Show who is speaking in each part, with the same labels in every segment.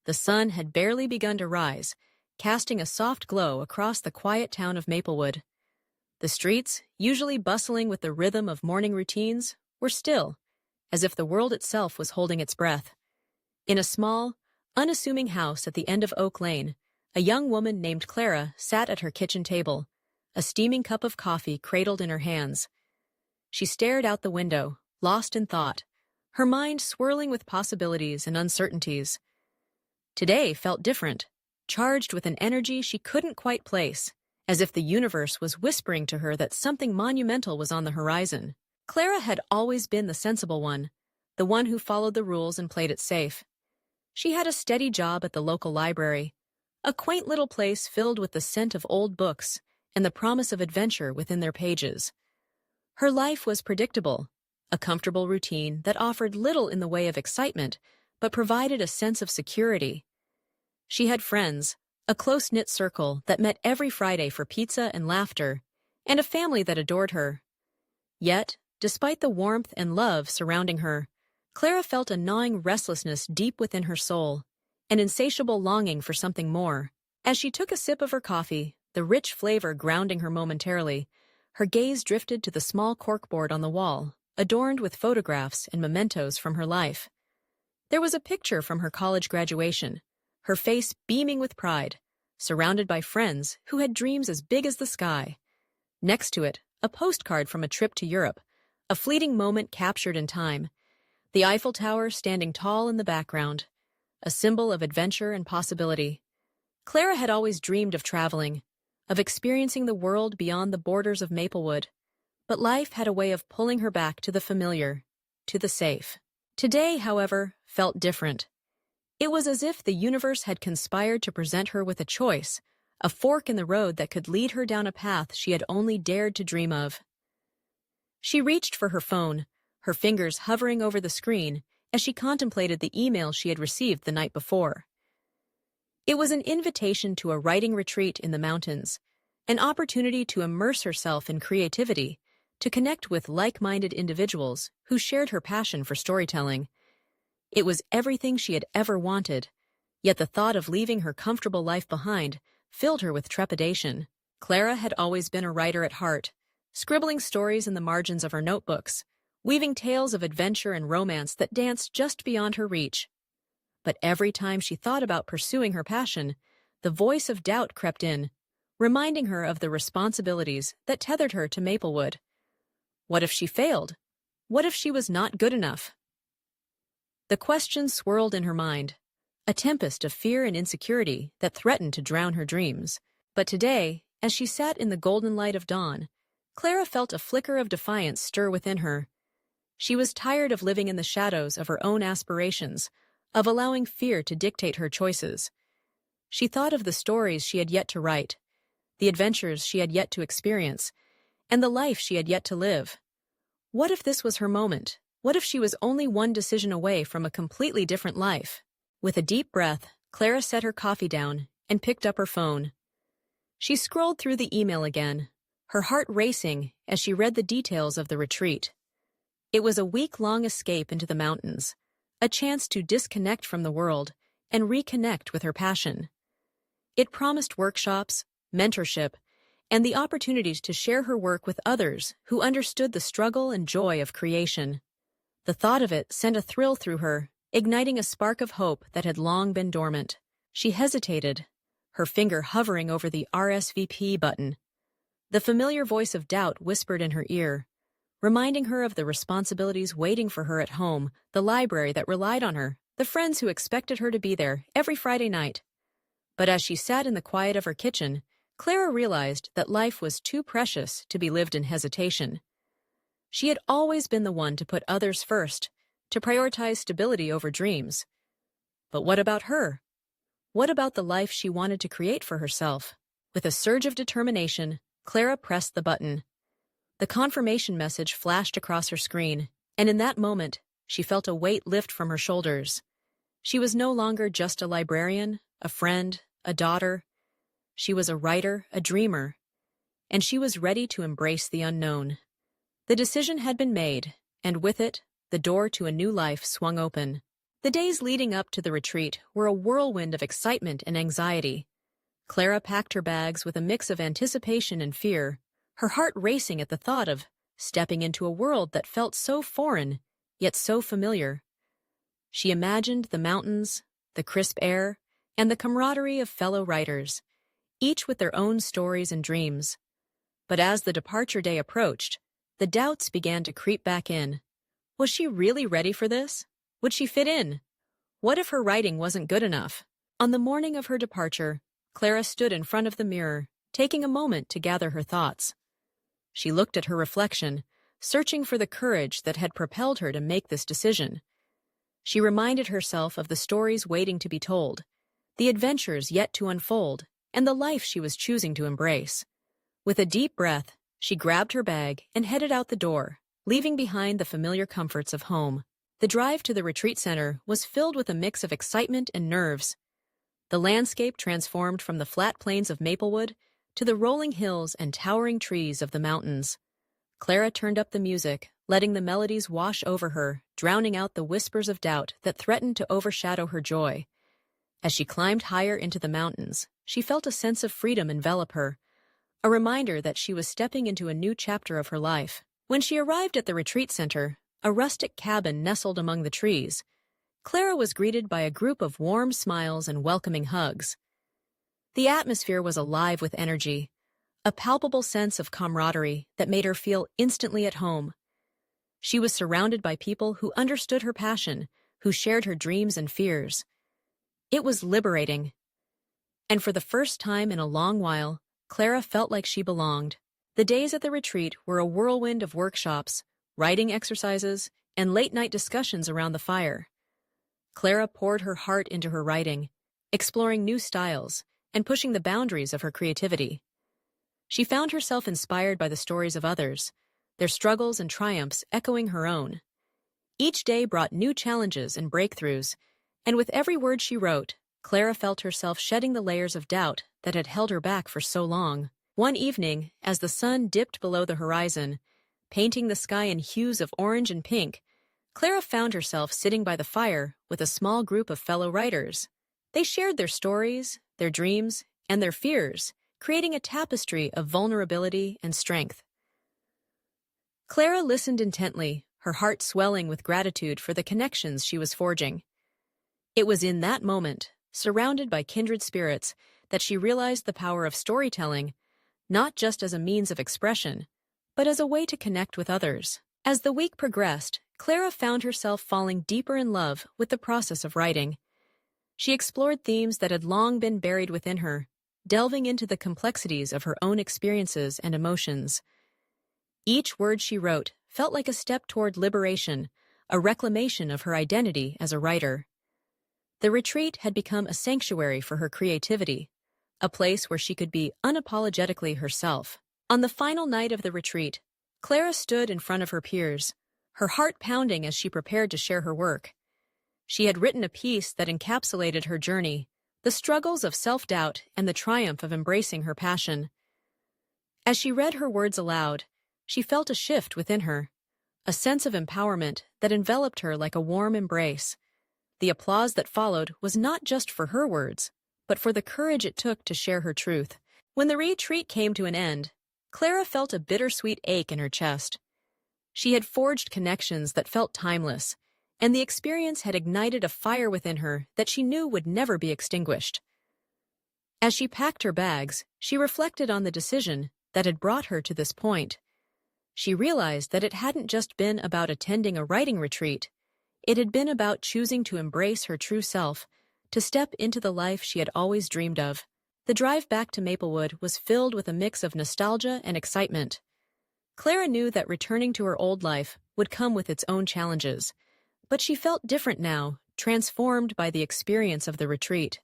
Speaker 1: The sun had barely begun to rise, casting a soft glow across the quiet town of Maplewood. The streets, usually bustling with the rhythm of morning routines, were still, as if the world itself was holding its breath. In a small, unassuming house at the end of Oak Lane, a young woman named Clara sat at her kitchen table, a steaming cup of coffee cradled in her hands. She stared out the window, lost in thought, her mind swirling with possibilities and uncertainties. Today felt different, charged with an energy she couldn't quite place, as if the universe was whispering to her that something monumental was on the horizon. Clara had always been the sensible one, the one who followed the rules and played it safe. She had a steady job at the local library, a quaint little place filled with the scent of old books and the promise of adventure within their pages. Her life was predictable, a comfortable routine that offered little in the way of excitement, but provided a sense of security. She had friends, a close-knit circle that met every Friday for pizza and laughter, and a family that adored her. Yet, despite the warmth and love surrounding her, Clara felt a gnawing restlessness deep within her soul, an insatiable longing for something more. As she took a sip of her coffee, the rich flavor grounding her momentarily, her gaze drifted to the small corkboard on the wall, adorned with photographs and mementos from her life. There was a picture from her college graduation, her face beaming with pride, surrounded by friends who had dreams as big as the sky. Next to it, a postcard from a trip to Europe, a fleeting moment captured in time, the Eiffel Tower standing tall in the background, a symbol of adventure and possibility. Clara had always dreamed of traveling, of experiencing the world beyond the borders of Maplewood, but life had a way of pulling her back to the familiar, to the safe. Today, however, felt different. It was as if the universe had conspired to present her with a choice, a fork in the road that could lead her down a path she had only dared to dream of. She reached for her phone, her fingers hovering over the screen as she contemplated the email she had received the night before. It was an invitation to a writing retreat in the mountains, an opportunity to immerse herself in creativity, to connect with like-minded individuals who shared her passion for storytelling. It was everything she had ever wanted, yet the thought of leaving her comfortable life behind filled her with trepidation. Clara had always been a writer at heart, scribbling stories in the margins of her notebooks, weaving tales of adventure and romance that danced just beyond her reach. But every time she thought about pursuing her passion, the voice of doubt crept in, reminding her of the responsibilities that tethered her to Maplewood. What if she failed? What if she was not good enough? The questions swirled in her mind, a tempest of fear and insecurity that threatened to drown her dreams. But today, as she sat in the golden light of dawn, Clara felt a flicker of defiance stir within her. She was tired of living in the shadows of her own aspirations, of allowing fear to dictate her choices. She thought of the stories she had yet to write, the adventures she had yet to experience, and the life she had yet to live. What if this was her moment? What if she was only one decision away from a completely different life? With a deep breath, Clara set her coffee down and picked up her phone. She scrolled through the email again, her heart racing as she read the details of the retreat. It was a week-long escape into the mountains, a chance to disconnect from the world and reconnect with her passion. It promised workshops, mentorship, and the opportunities to share her work with others who understood the struggle and joy of creation. The thought of it sent a thrill through her, igniting a spark of hope that had long been dormant. She hesitated, her finger hovering over the RSVP button. The familiar voice of doubt whispered in her ear, reminding her of the responsibilities waiting for her at home, the library that relied on her, the friends who expected her to be there every Friday night. But as she sat in the quiet of her kitchen, Clara realized that life was too precious to be lived in hesitation. She had always been the one to put others first, to prioritize stability over dreams. But what about her? What about the life she wanted to create for herself? With a surge of determination, Clara pressed the button. The confirmation message flashed across her screen, and in that moment, she felt a weight lift from her shoulders. She was no longer just a librarian, a friend, a daughter. She was a writer, a dreamer, and she was ready to embrace the unknown. The decision had been made, and with it, the door to a new life swung open. The days leading up to the retreat were a whirlwind of excitement and anxiety. Clara packed her bags with a mix of anticipation and fear, her heart racing at the thought of stepping into a world that felt so foreign, yet so familiar. She imagined the mountains, the crisp air, and the camaraderie of fellow writers, each with their own stories and dreams. But as the departure day approached, the doubts began to creep back in. Was she really ready for this? Would she fit in? What if her writing wasn't good enough? On the morning of her departure, Clara stood in front of the mirror, taking a moment to gather her thoughts. She looked at her reflection, searching for the courage that had propelled her to make this decision. She reminded herself of the stories waiting to be told, the adventures yet to unfold, and the life she was choosing to embrace. With a deep breath, she grabbed her bag and headed out the door, leaving behind the familiar comforts of home. The drive to the retreat center was filled with a mix of excitement and nerves. The landscape transformed from the flat plains of Maplewood to the rolling hills and towering trees of the mountains. Clara turned up the music, letting the melodies wash over her, drowning out the whispers of doubt that threatened to overshadow her joy. As she climbed higher into the mountains, she felt a sense of freedom envelop her, a reminder that she was stepping into a new chapter of her life. When she arrived at the retreat center, a rustic cabin nestled among the trees, Clara was greeted by a group of warm smiles and welcoming hugs. The atmosphere was alive with energy, a palpable sense of camaraderie that made her feel instantly at home. She was surrounded by people who understood her passion, who shared her dreams and fears. It was liberating. And for the first time in a long while, Clara felt like she belonged. The days at the retreat were a whirlwind of workshops, writing exercises, and late-night discussions around the fire. Clara poured her heart into her writing, exploring new styles and pushing the boundaries of her creativity. She found herself inspired by the stories of others, their struggles and triumphs echoing her own. Each day brought new challenges and breakthroughs, and with every word she wrote, Clara felt herself shedding the layers of doubt that had held her back for so long. One evening, as the sun dipped below the horizon, painting the sky in hues of orange and pink, Clara found herself sitting by the fire with a small group of fellow writers. They shared their stories, their dreams, and their fears, creating a tapestry of vulnerability and strength. Clara listened intently, her heart swelling with gratitude for the connections she was forging. It was in that moment, surrounded by kindred spirits, that she realized the power of storytelling, not just as a means of expression, but as a way to connect with others. As the week progressed, Clara found herself falling deeper in love with the process of writing. She explored themes that had long been buried within her, delving into the complexities of her own experiences and emotions. Each word she wrote felt like a step toward liberation, a reclamation of her identity as a writer. The retreat had become a sanctuary for her creativity, a place where she could be unapologetically herself. On the final night of the retreat, Clara stood in front of her peers, her heart pounding as she prepared to share her work. She had written a piece that encapsulated her journey, the struggles of self-doubt and the triumph of embracing her passion. As she read her words aloud, she felt a shift within her, a sense of empowerment that enveloped her like a warm embrace. The applause that followed was not just for her words, but for the courage it took to share her truth. When the retreat came to an end, Clara felt a bittersweet ache in her chest. She had forged connections that felt timeless, and the experience had ignited a fire within her that she knew would never be extinguished. As she packed her bags, she reflected on the decision that had brought her to this point. She realized that it hadn't just been about attending a writing retreat. It had been about choosing to embrace her true self, to step into the life she had always dreamed of. The drive back to Maplewood was filled with a mix of nostalgia and excitement. Clara knew that returning to her old life would come with its own challenges, but she felt different now, transformed by the experience of the retreat.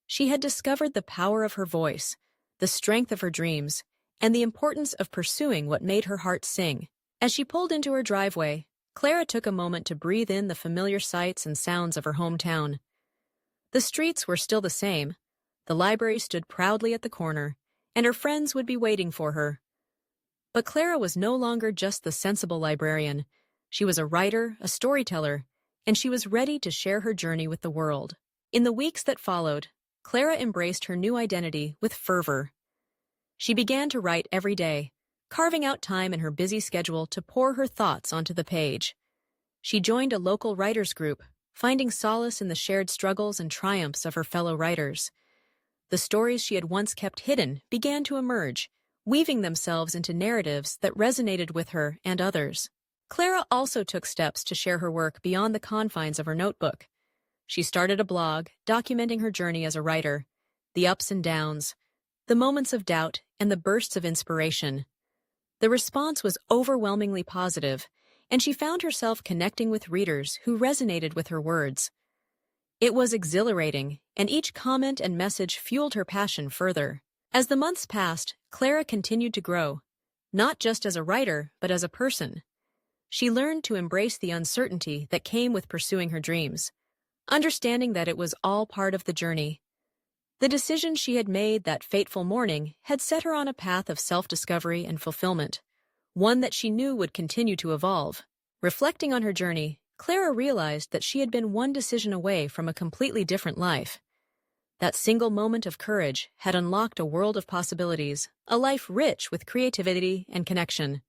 Speaker 1: She had discovered the power of her voice, the strength of her dreams, and the importance of pursuing what made her heart sing. As she pulled into her driveway, Clara took a moment to breathe in the familiar sights and sounds of her hometown. The streets were still the same. The library stood proudly at the corner, and her friends would be waiting for her. But Clara was no longer just the sensible librarian. She was a writer, a storyteller, and she was ready to share her journey with the world. In the weeks that followed, Clara embraced her new identity with fervor. She began to write every day, carving out time in her busy schedule to pour her thoughts onto the page. She joined a local writers' group, finding solace in the shared struggles and triumphs of her fellow writers. The stories she had once kept hidden began to emerge, weaving themselves into narratives that resonated with her and others. Clara also took steps to share her work beyond the confines of her notebook. She started a blog, documenting her journey as a writer, the ups and downs, the moments of doubt, and the bursts of inspiration. The response was overwhelmingly positive, and she found herself connecting with readers who resonated with her words. It was exhilarating, and each comment and message fueled her passion further. As the months passed, Clara continued to grow, not just as a writer, but as a person. She learned to embrace the uncertainty that came with pursuing her dreams, understanding that it was all part of the journey. The decision she had made that fateful morning had set her on a path of self-discovery and fulfillment, one that she knew would continue to evolve. Reflecting on her journey, Clara realized that she had been one decision away from a completely different life. That single moment of courage had unlocked a world of possibilities, a life rich with creativity and connection.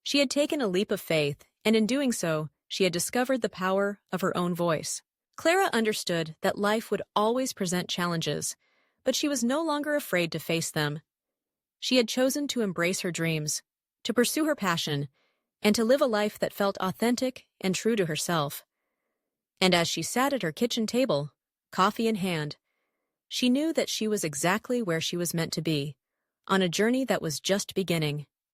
Speaker 1: She had taken a leap of faith, and in doing so, she had discovered the power of her own voice. Clara understood that life would always present challenges, but she was no longer afraid to face them. She had chosen to embrace her dreams, to pursue her passion, and to live a life that felt authentic and true to herself. And as she sat at her kitchen table, coffee in hand, she knew that she was exactly where she was meant to be, on a journey that was just beginning.